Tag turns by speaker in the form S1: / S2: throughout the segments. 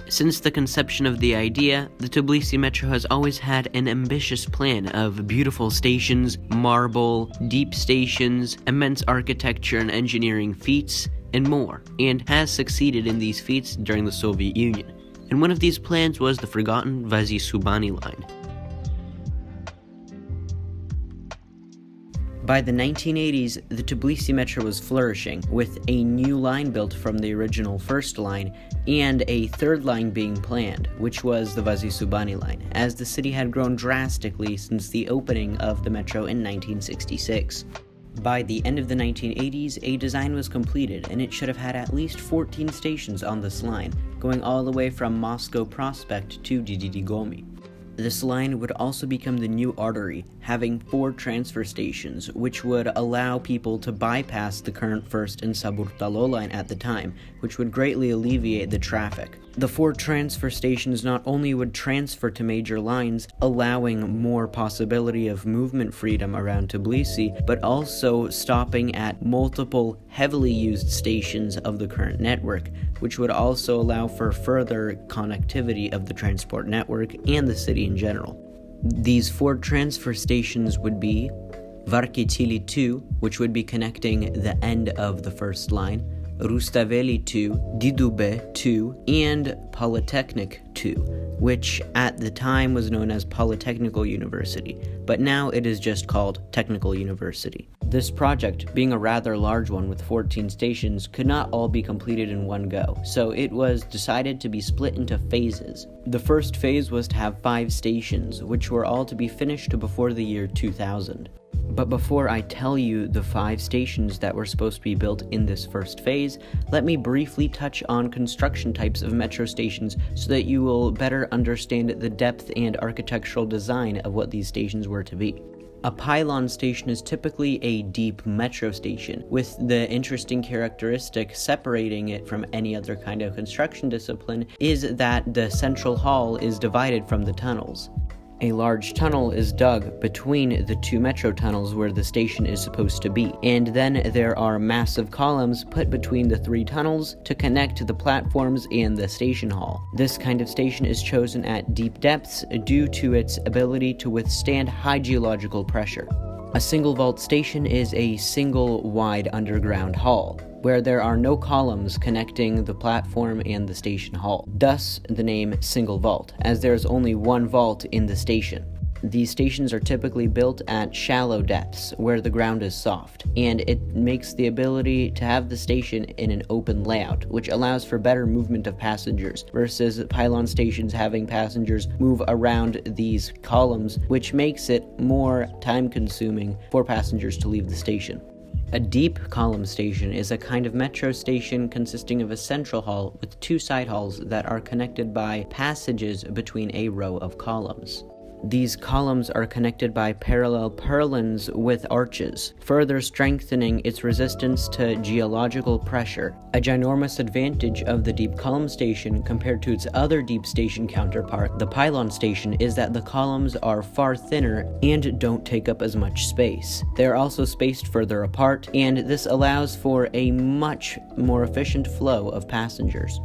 S1: Since the conception of the idea, the Tbilisi Metro has always had an ambitious plan of beautiful stations, marble, deep stations, immense architecture and engineering feats, and more, and has succeeded in these feats during the Soviet Union. And one of these plans was the forgotten Vazisubani line. By the 1980s, the Tbilisi Metro was flourishing, with a new line built from the original first line, and a third line being planned, which was the Vasisubani line, as the city had grown drastically since the opening of the metro in 1966. By the end of the 1980s, a design was completed, and it should have had at least 14 stations on this line, going all the way from Moscow Prospect to Didigomi. This line would also become the new artery, having 4 transfer stations, which would allow people to bypass the current First and Saburtalo line at the time, which would greatly alleviate the traffic. The 4 transfer stations not only would transfer to major lines, allowing more possibility of movement freedom around Tbilisi, but also stopping at multiple heavily used stations of the current network, which would also allow for further connectivity of the transport network and the city in general. These 4 transfer stations would be Varketili 2, which would be connecting the end of the first line, Rustaveli 2, Didube 2, and Polytechnic 2, which at the time was known as Polytechnical University, but now it is just called Technical University. This project, being a rather large one with 14 stations, could not all be completed in one go, so it was decided to be split into phases. The first phase was to have 5 stations, which were all to be finished before the year 2000. But before I tell you the 5 stations that were supposed to be built in this first phase, let me briefly touch on construction types of metro stations so that you will better understand the depth and architectural design of what these stations were to be. A pylon station is typically a deep metro station, with the interesting characteristic separating it from any other kind of construction discipline is that the central hall is divided from the tunnels. A large tunnel is dug between the 2 metro tunnels where the station is supposed to be, and then there are massive columns put between the 3 tunnels to connect the platforms and the station hall. This kind of station is chosen at deep depths due to its ability to withstand high geological pressure. A single vault station is a single wide underground hall, where there are no columns connecting the platform and the station hall. Thus, the name single vault, as there is only one vault in the station. These stations are typically built at shallow depths, where the ground is soft, and it makes the ability to have the station in an open layout, which allows for better movement of passengers, versus pylon stations having passengers move around these columns, which makes it more time-consuming for passengers to leave the station. A deep column station is a kind of metro station consisting of a central hall with 2 side halls that are connected by passages between a row of columns. These columns are connected by parallel purlins with arches, further strengthening its resistance to geological pressure. A ginormous advantage of the deep column station compared to its other deep station counterpart, the pylon station, is that the columns are far thinner and don't take up as much space. They are also spaced further apart, and this allows for a much more efficient flow of passengers.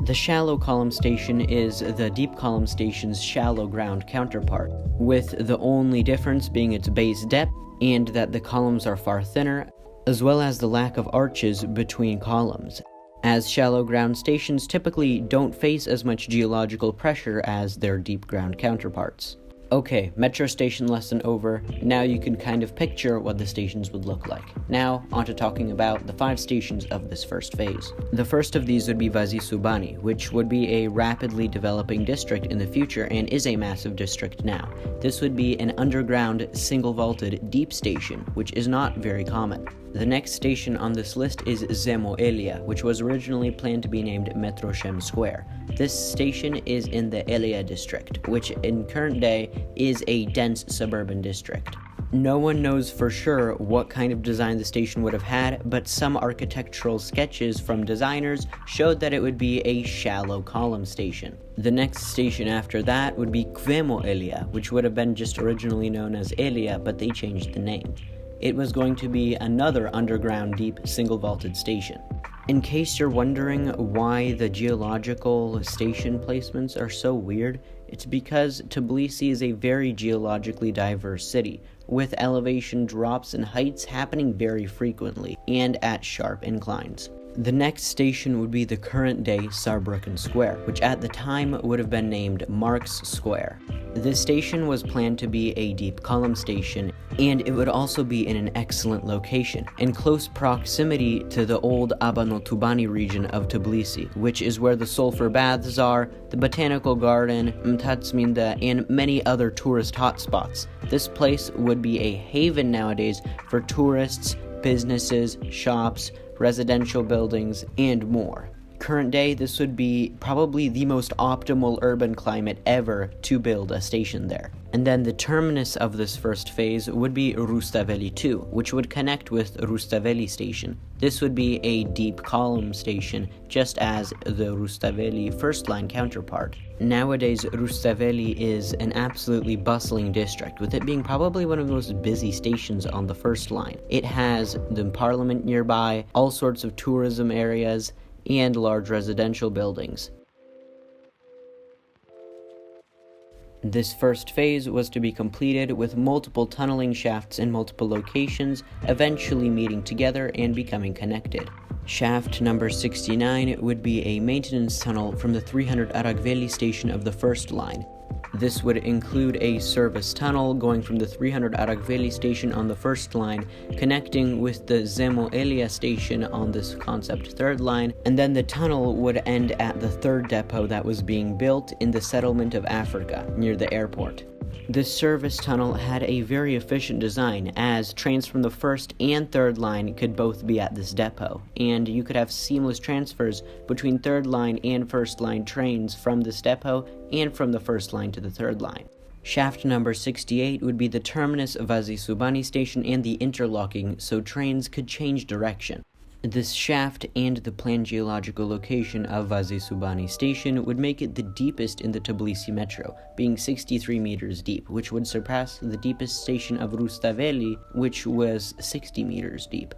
S1: The shallow column station is the deep column station's shallow ground counterpart, with the only difference being its base depth and that the columns are far thinner, as well as the lack of arches between columns, as shallow ground stations typically don't face as much geological pressure as their deep ground counterparts. Okay, metro station lesson over. Now you can kind of picture what the stations would look like. Now, on to talking about the 5 stations of this first phase. The first of these would be Vasisubani, which would be a rapidly developing district in the future and is a massive district now. This would be an underground, single-vaulted, deep station, which is not very common. The next station on this list is Zemoelia, which was originally planned to be named Metroshem Square. This station is in the Elia district, which in current day is a dense suburban district. No one knows for sure what kind of design the station would have had, but some architectural sketches from designers showed that it would be a shallow column station. The next station after that would be Kvemo Elia, which would have been just originally known as Elia, but they changed the name. It was going to be another underground deep single vaulted station. In case you're wondering why the geological station placements are so weird, it's because Tbilisi is a very geologically diverse city, with elevation drops and heights happening very frequently and at sharp inclines. The next station would be the current-day Saarbrücken Square, which at the time would have been named Marx Square. This station was planned to be a deep column station, and it would also be in an excellent location, in close proximity to the old Abanotubani region of Tbilisi, which is where the sulfur baths are, the botanical garden, Mtatsminda, and many other tourist hotspots. This place would be a haven nowadays for tourists, businesses, shops, residential buildings, and more. Current day, this would be probably the most optimal urban climate ever to build a station there. And then the terminus of this first phase would be Rustaveli 2, which would connect with Rustaveli station. This would be a deep column station, just as the Rustaveli first line counterpart. Nowadays, Rustaveli is an absolutely bustling district, with it being probably one of the most busy stations on the first line. It has the parliament nearby, all sorts of tourism areas, and large residential buildings. This first phase was to be completed with multiple tunneling shafts in multiple locations, eventually meeting together and becoming connected. Shaft number 69 would be a maintenance tunnel from the 300 Aragveli station of the first line. This would include a service tunnel going from the 300 Aragveli station on the first line, connecting with the Zemo Elia station on this concept third line, and then the tunnel would end at the third depot that was being built in the settlement of Africa, near the airport. This service tunnel had a very efficient design, as trains from the first and third line could both be at this depot, and you could have seamless transfers between third line and first line trains from this depot and from the first line to the third line. Shaft number 68 would be the terminus of Vazisubani station and the interlocking, so trains could change direction. This shaft and the planned geological location of Vazisubani station would make it the deepest in the Tbilisi metro, being 63 meters deep, which would surpass the deepest station of Rustaveli, which was 60 meters deep.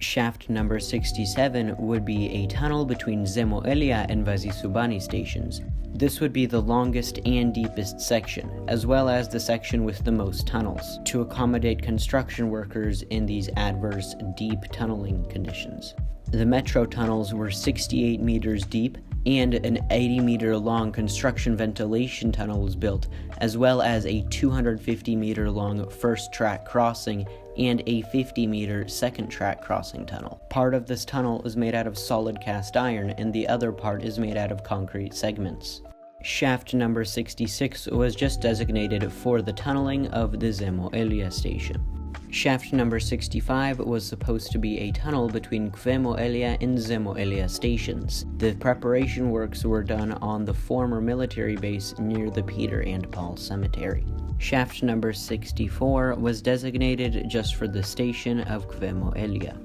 S1: Shaft number 67 would be a tunnel between Zemo Elia and Vasisubani stations. This would be the longest and deepest section, as well as the section with the most tunnels, to accommodate construction workers in these adverse, deep tunneling conditions. The metro tunnels were 68 meters deep, and an 80-meter long construction ventilation tunnel was built, as well as a 250-meter long first track crossing and a 50-meter second track crossing tunnel. Part of this tunnel is made out of solid cast iron, and the other part is made out of concrete segments. Shaft number 66 was just designated for the tunneling of the Zemo Elia station. Shaft number 65 was supposed to be a tunnel between Kvemo Elia and Zemo Elia stations. The preparation works were done on the former military base near the Peter and Paul Cemetery. Shaft number 64 was designated just for the station of Kvemo Elia.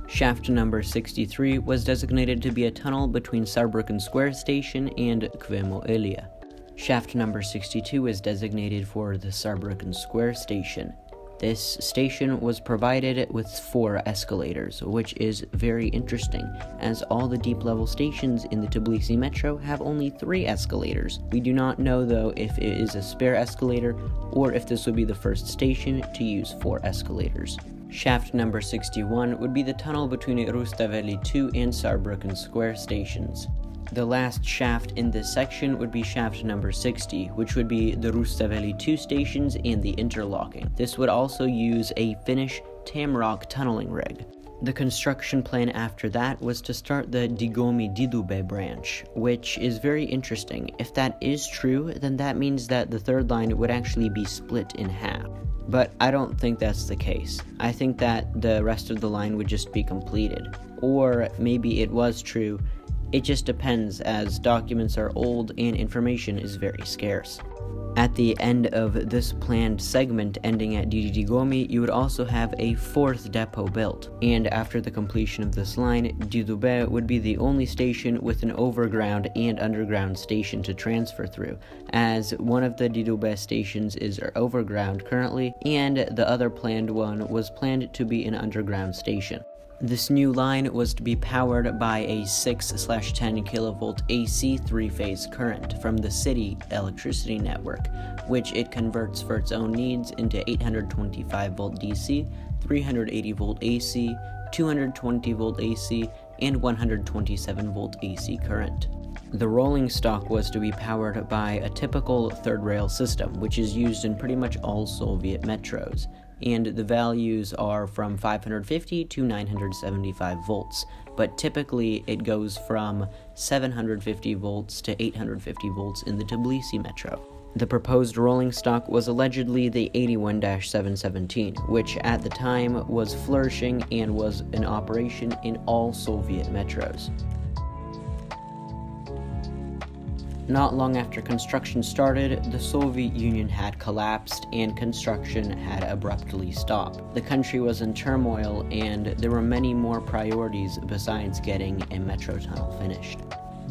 S1: Shaft number 63 was designated to be a tunnel between Saarbrücken Square station and Kvemo Elia. Shaft number 62 is designated for the Saarbrücken Square station. This station was provided with 4 escalators, which is very interesting, as all the deep-level stations in the Tbilisi metro have only 3 escalators. We do not know, though, if it is a spare escalator, or if this would be the first station to use 4 escalators. Shaft number 61 would be the tunnel between Rustaveli 2 and Saarbrücken Square stations. The last shaft in this section would be shaft number 60, which would be the Rustaveli 2 stations and the interlocking. This would also use a Finnish Tamrock tunneling rig. The construction plan after that was to start the Digomi Didube branch, which is very interesting. If that is true, then that means that the third line would actually be split in half. But I don't think that's the case. I think that the rest of the line would just be completed. Or maybe it was true, It just depends, as documents are old and information is very scarce. At the end of this planned segment ending at Didigomi, you would also have a fourth depot built, and after the completion of this line, Didube would be the only station with an overground and underground station to transfer through, as one of the Didube stations is overground currently, and the other planned one was planned to be an underground station. This new line was to be powered by a 6/10 kilovolt AC 3-phase current from the city electricity network, which it converts for its own needs into 825 volt DC, 380 volt AC, 220 volt AC, and 127 volt AC current. The rolling stock was to be powered by a typical third rail system, which is used in pretty much all Soviet metros, and the values are from 550 to 975 volts, but typically it goes from 750 volts to 850 volts in the Tbilisi metro. The proposed rolling stock was allegedly the 81-717, which at the time was flourishing and was in operation in all Soviet metros. Not long after construction started, the Soviet Union had collapsed and construction had abruptly stopped. The country was in turmoil and there were many more priorities besides getting a metro tunnel finished.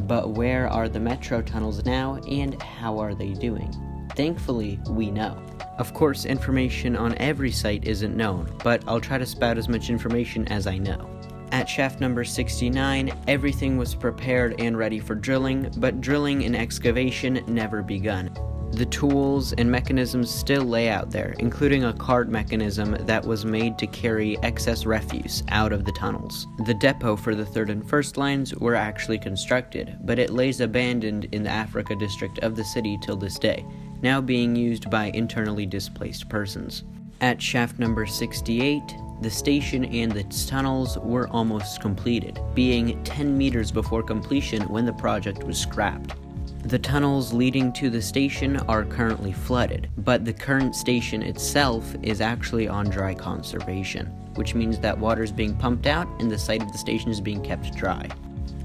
S1: But where are the metro tunnels now and how are they doing? Thankfully, we know. Of course, information on every site isn't known, but I'll try to spout as much information as I know. At shaft number 69, everything was prepared and ready for drilling, but drilling and excavation never begun. The tools and mechanisms still lay out there, including a cart mechanism that was made to carry excess refuse out of the tunnels. The depot for the third and first lines were actually constructed, but it lays abandoned in the Africa district of the city till this day, now being used by internally displaced persons. At shaft number 68, the station and its tunnels were almost completed, being 10 meters before completion when the project was scrapped. The tunnels leading to the station are currently flooded, but the current station itself is actually on dry conservation, which means that water is being pumped out and the site of the station is being kept dry.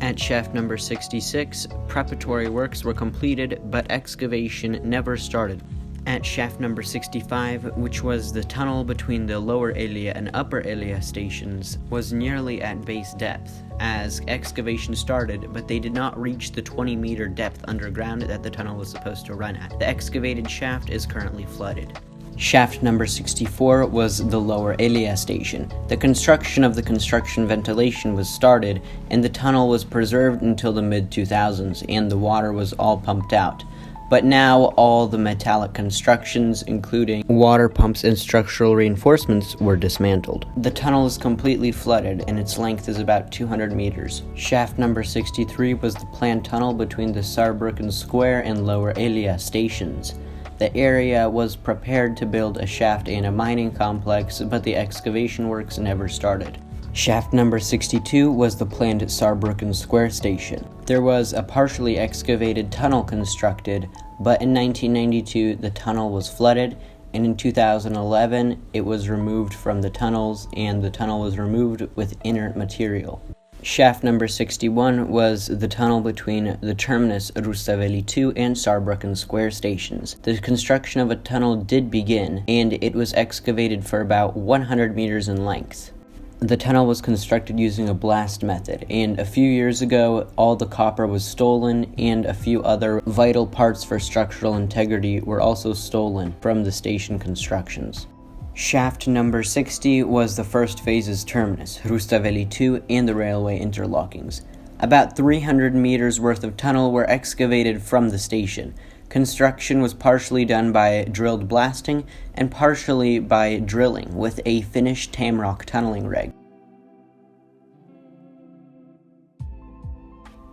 S1: At shaft number 66, preparatory works were completed, but excavation never started. At shaft number 65, which was the tunnel between the lower Elia and upper Elia stations, was nearly at base depth, as excavation started, but they did not reach the 20-meter depth underground that the tunnel was supposed to run at. The excavated shaft is currently flooded. Shaft number 64 was the lower Elia station. The construction of the construction ventilation was started, and the tunnel was preserved until the mid-2000s, and the water was all pumped out. But now all the metallic constructions, including water pumps and structural reinforcements, were dismantled. The tunnel is completely flooded and its length is about 200 meters. Shaft number 63 was the planned tunnel between the Saarbrücken Square and Lower Elia stations. The area was prepared to build a shaft and a mining complex, but the excavation works never started. Shaft number 62 was the planned Saarbrücken Square station. There was a partially excavated tunnel constructed, but in 1992 the tunnel was flooded, and in 2011 it was removed from the tunnels, and the tunnel was removed with inert material. Shaft number 61 was the tunnel between the terminus Rustaveli 2 and Saarbrücken Square stations. The construction of a tunnel did begin, and it was excavated for about 100 meters in length. The tunnel was constructed using a blast method, and a few years ago, all the copper was stolen, and a few other vital parts for structural integrity were also stolen from the station constructions. Shaft number 60 was the first phase's terminus, Rustaveli 2, and the railway interlockings. About 300 meters worth of tunnel were excavated from the station. Construction was partially done by drilled blasting and partially by drilling with a finished Tamrock tunneling rig.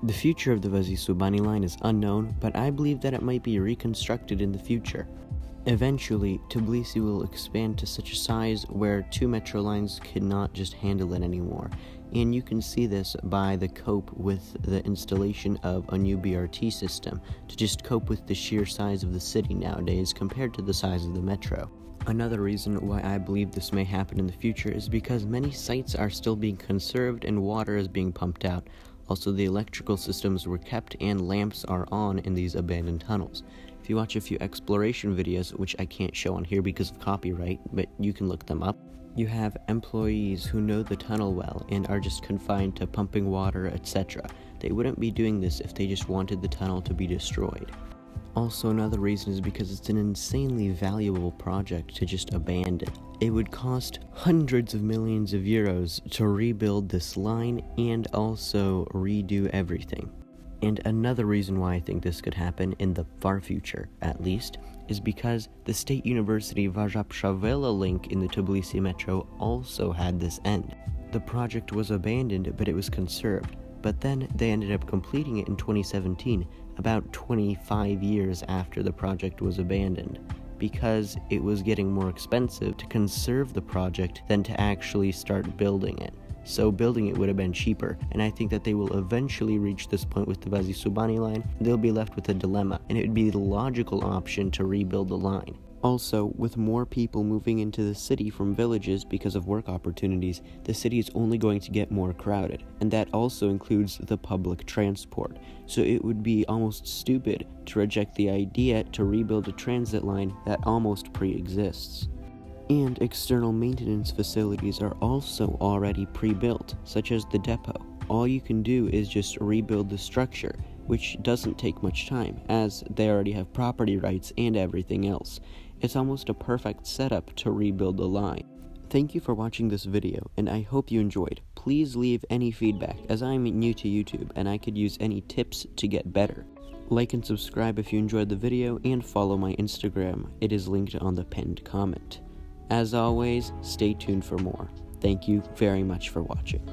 S1: The future of the Vasisubani line is unknown, but I believe that it might be reconstructed in the future. Eventually, Tbilisi will expand to such a size where two metro lines could not just handle it anymore, and you can see this by the cope with the installation of a new BRT system to just cope with the sheer size of the city nowadays compared to the size of the metro. Another reason why I believe this may happen in the future is because many sites are still being conserved and water is being pumped out. Also, the electrical systems were kept and lamps are on in these abandoned tunnels. If you watch a few exploration videos, which I can't show on here because of copyright, but you can look them up, you have employees who know the tunnel well and are just confined to pumping water, etc. They wouldn't be doing this if they just wanted the tunnel to be destroyed. Also, another reason is because it's an insanely valuable project to just abandon. It would cost hundreds of millions of euros to rebuild this line and also redo everything. And another reason why I think this could happen, in the far future at least, is because the State University Vazisubani link in the Tbilisi Metro also had this end. The project was abandoned, but it was conserved. But then they ended up completing it in 2017, about 25 years after the project was abandoned, because it was getting more expensive to conserve the project than to actually start building it. So building it would have been cheaper, and I think that they will eventually reach this point with the Vasisubani line. They'll be left with a dilemma, and it would be the logical option to rebuild the line. Also, with more people moving into the city from villages because of work opportunities, the city is only going to get more crowded, and that also includes the public transport. So it would be almost stupid to reject the idea to rebuild a transit line that almost pre-exists. And external maintenance facilities are also already pre-built, such as the depot. All you can do is just rebuild the structure, which doesn't take much time, as they already have property rights and everything else. It's almost a perfect setup to rebuild the line. Thank you for watching this video, and I hope you enjoyed. Please leave any feedback, as I'm new to YouTube and I could use any tips to get better. Like and subscribe if you enjoyed the video, and follow my Instagram. It is linked on the pinned comment. As always, stay tuned for more. Thank you very much for watching.